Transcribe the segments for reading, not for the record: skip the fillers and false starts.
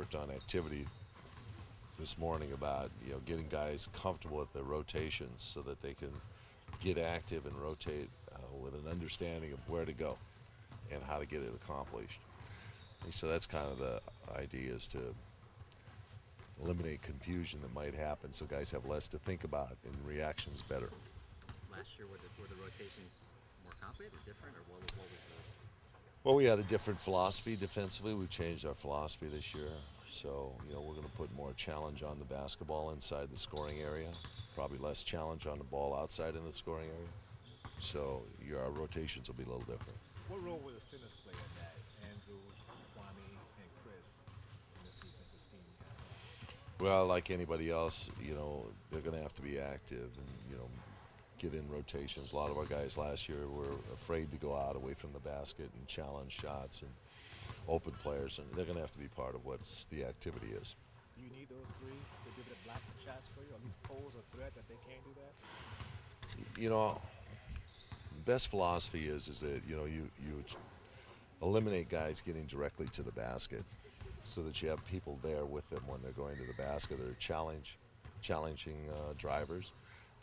worked on activity this morning about getting guys comfortable with their rotations so that they can get active and rotate with an understanding of where to go and how to get it accomplished. And so that's kind of the idea, is to eliminate confusion that might happen so guys have less to think about and reactions better. Last year, were the rotations more complicated or different, or what was the... Well, we had a different philosophy defensively. We changed our philosophy this year. So, we're going to put more challenge on the basketball inside the scoring area, probably less challenge on the ball outside in the scoring area. So our rotations will be a little different. What role will the centers play in that? Andrew, Kwame, and Chris in this defensive scheme you have? Well, like anybody else, they're going to have to be active and, get in rotations. A lot of our guys last year were afraid to go out away from the basket and challenge shots and open players, and they're going to have to be part of what the activity is. Do you need those three to give it block some shots for you, or at least pose a threat that they can't do that? Best philosophy is that you eliminate guys getting directly to the basket, so that you have people there with them when they're going to the basket. They're challenging drivers.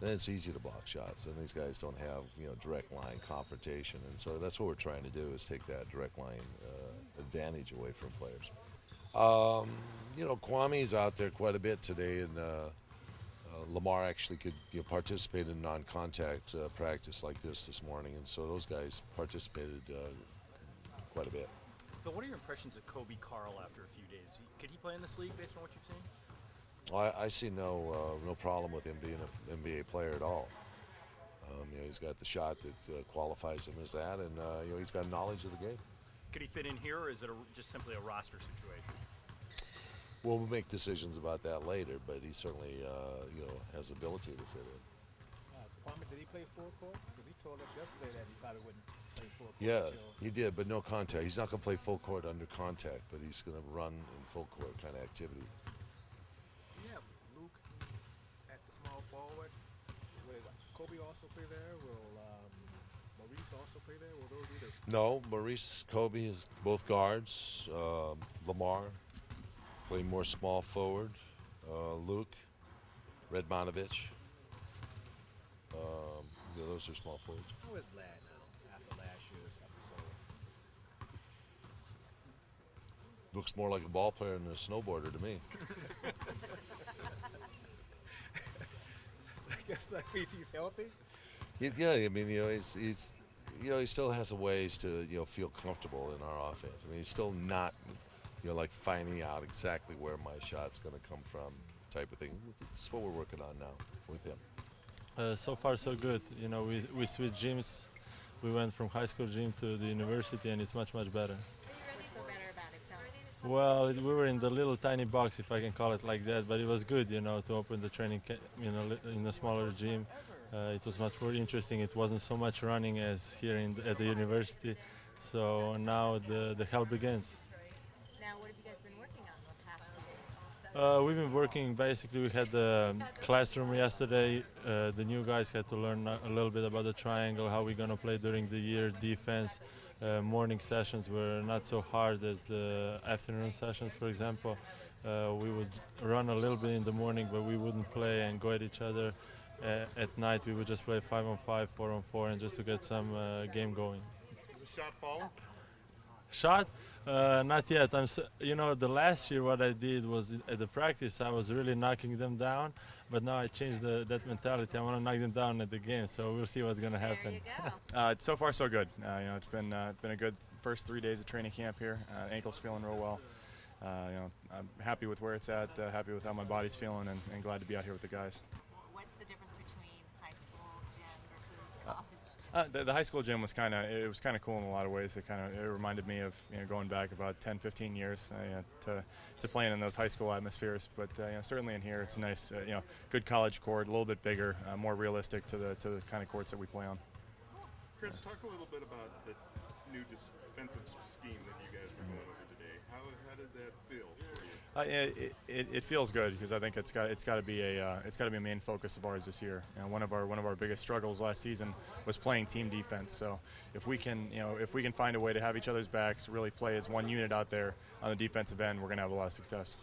Then it's easy to block shots, and these guys don't have direct line confrontation, and so that's what we're trying to do, is take that direct line advantage away from players. Kwame's out there quite a bit today, and Lamar actually could participate in non-contact practice like this morning, and so those guys participated quite a bit. But what are your impressions of Kobe Carl after a few days? Could he play in this league based on what you've seen? Well, I see no problem with him being an NBA player at all. He's got the shot that qualifies him as that, and he's got knowledge of the game. Could he fit in here, or is it just simply a roster situation? Well, we'll make decisions about that later, but he certainly has the ability to fit in. Kwame, did he play full court? Because he told us yesterday that he probably wouldn't play full court. Yeah, he did, but no contact. He's not going to play full court under contact, but he's going to run in full court kind of activity. Yeah, Luke at the small forward. Will Kobe also play there? Will Maurice also play there? Will those be the... No, Maurice, Kobe is both guards. Lamar play more small forward. Luke, Redmanovich. Those are small forwards. How is Vlad now after last year's episode? Looks more like a ball player than a snowboarder to me. I guess that means he's healthy. Yeah, I mean, he's he still has a ways to feel comfortable in our offense. I mean, he's still not like finding out exactly where my shot's going to come from, type of thing. That's what we're working on now with him. So far, so good. We switched gyms. We went from high school gym to the university, and it's much, much better. What's so better about it? Tell me. Well, we were in the little tiny box, if I can call it like that, but it was good, to open the training, in a smaller gym. It was much more interesting. It wasn't so much running as here at the university. So now the hell begins. Now, what have you guys been working on the past 2 days? We've been working, basically we had the classroom yesterday. The new guys had to learn a little bit about the triangle, how we're going to play during the year, defense. Morning sessions were not so hard as the afternoon sessions, for example. We would run a little bit in the morning, but we wouldn't play and go at each other. At night we would just play 5-on-5, 4-on-4, and just to get some game going. Is the shot falling? Shot? Not yet. The last year what I did was at the practice I was really knocking them down, but now I changed that mentality. I want to knock them down at the game, so we'll see what's going to happen. There you go. So far so good. It's been a good first 3 days of training camp here. Ankle's feeling real well. I'm happy with where it's at, happy with how my body's feeling, and glad to be out here with the guys. What's the difference between high school gym versus college? The high school gym was kind of cool in a lot of ways. It reminded me of going back about 10-15 years to playing in those high school atmospheres. But certainly in here it's a nice good college court, a little bit bigger, more realistic to the kind of courts that we play on. Chris, talk a little bit about the new defensive scheme that you guys were going over today. How did that feel for you? It feels good because I think it's got to be a main focus of ours this year. You know, one of our biggest struggles last season was playing team defense. So if we can find a way to have each other's backs, really play as one unit out there on the defensive end, we're going to have a lot of success.